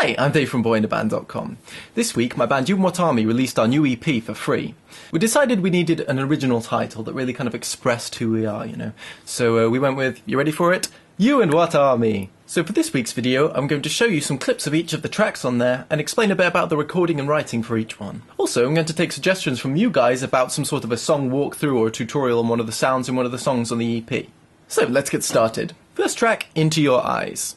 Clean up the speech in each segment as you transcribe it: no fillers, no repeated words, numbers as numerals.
Hi, I'm Dave from Boyinaband.com. This week, my band You and What Army released our new EP for free. We decided we needed an original title that really kind of expressed who we are, you know. So we went with, you ready for it? You and What Army. So for this week's video, I'm going to show you some clips of each of the tracks on there and explain a bit about the recording and writing for each one. Also, I'm going to take suggestions from you guys about some sort of a song walkthrough or a tutorial on one of the sounds in one of the songs on the EP. So let's get started. First track, Into Your Eyes.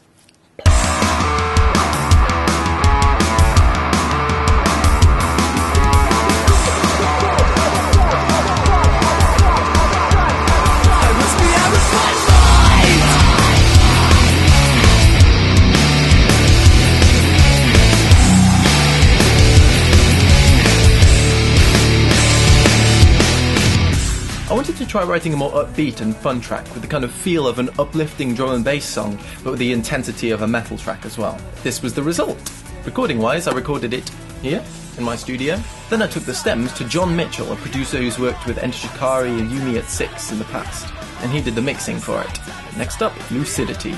I wanted to try writing a more upbeat and fun track with the kind of feel of an uplifting drum and bass song, but with the intensity of a metal track as well. This was the result. Recording wise, I recorded it here, in my studio. Then I took the stems to John Mitchell, a producer who's worked with Enter Shikari and Yumi at 6 in the past, and he did the mixing for it. Next up, Lucidity.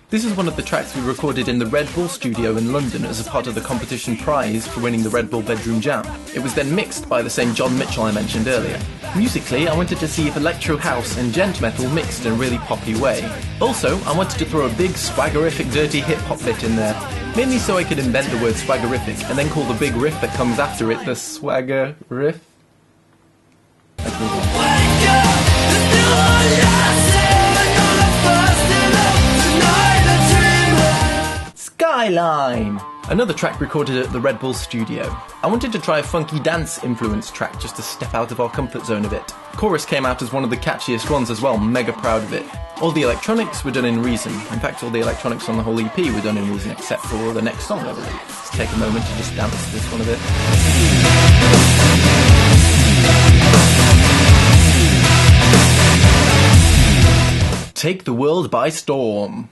This is one of the tracks we recorded in the Red Bull studio in London as a part of the competition prize for winning the Red Bull Bedroom Jam. It was then mixed by the same John Mitchell I mentioned earlier. Musically, I wanted to see if electro house and gent metal mixed in a really poppy way. Also, I wanted to throw a big swaggerific dirty hip-hop bit in there, mainly so I could invent the word swaggerific and then call the big riff that comes after it the swagger riff. Skyline! Another track recorded at the Red Bull studio. I wanted to try a funky dance-influenced track just to step out of our comfort zone a bit. Chorus came out as one of the catchiest ones as well, mega proud of it. All the electronics were done in Reason. In fact, all the electronics on the whole EP were done in Reason except for the next song, I believe. Let's take a moment to just dance to this one a bit. Take the World by Storm.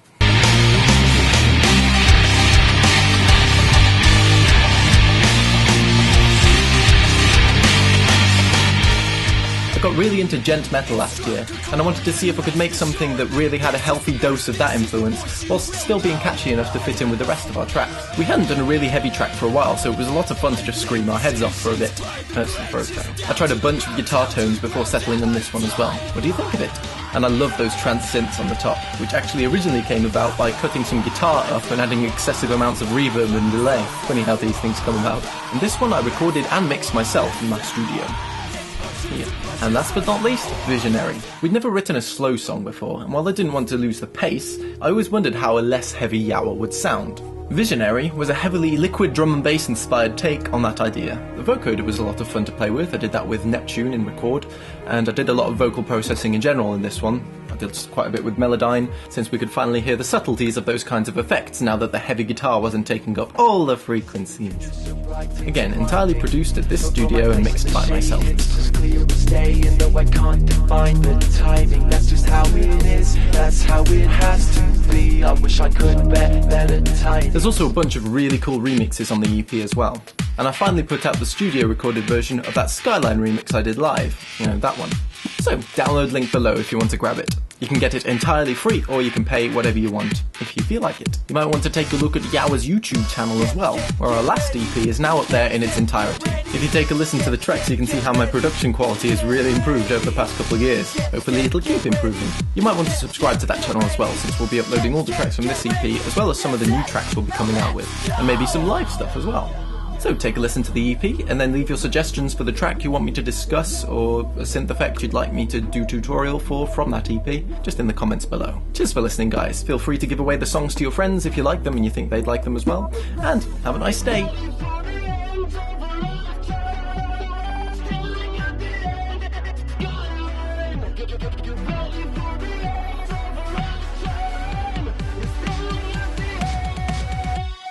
I got really into gent metal last year, and I wanted to see if I could make something that really had a healthy dose of that influence, whilst still being catchy enough to fit in with the rest of our tracks. We hadn't done a really heavy track for a while, so it was a lot of fun to just scream our heads off for a bit. Hurts the throat though. I tried a bunch of guitar tones before settling on this one as well. What do you think of it? And I love those trance synths on the top, which actually originally came about by cutting some guitar up and adding excessive amounts of reverb and delay. Funny how these things come about. And this one I recorded and mixed myself in my studio. Here. And last but not least, Visionary. We'd never written a slow song before, and while I didn't want to lose the pace, I always wondered how a less heavy yawa would sound. Visionary was a heavily liquid drum and bass inspired take on that idea. The vocoder was a lot of fun to play with. I did that with Neptune in Record, and I did a lot of vocal processing in general in this one. I did quite a bit with Melodyne, since we could finally hear the subtleties of those kinds of effects now that the heavy guitar wasn't taking up all the frequencies. Again, entirely produced at this studio and mixed by myself. There's also a bunch of really cool remixes on the EP as well. And I finally put out the studio recorded version of that Skyline remix I did live. You know, that one. So, download link below if you want to grab it. You can get it entirely free, or you can pay whatever you want, if you feel like it. You might want to take a look at Yawa's YouTube channel as well, where our last EP is now up there in its entirety. If you take a listen to the tracks, you can see how my production quality has really improved over the past couple of years. Hopefully it'll keep improving. You might want to subscribe to that channel as well, since we'll be uploading all the tracks from this EP, as well as some of the new tracks we'll be coming out with, and maybe some live stuff as well. So take a listen to the EP, and then leave your suggestions for the track you want me to discuss, or a synth effect you'd like me to do tutorial for from that EP, just in the comments below. Cheers for listening, guys. Feel free to give away the songs to your friends if you like them and you think they'd like them as well, and have a nice day.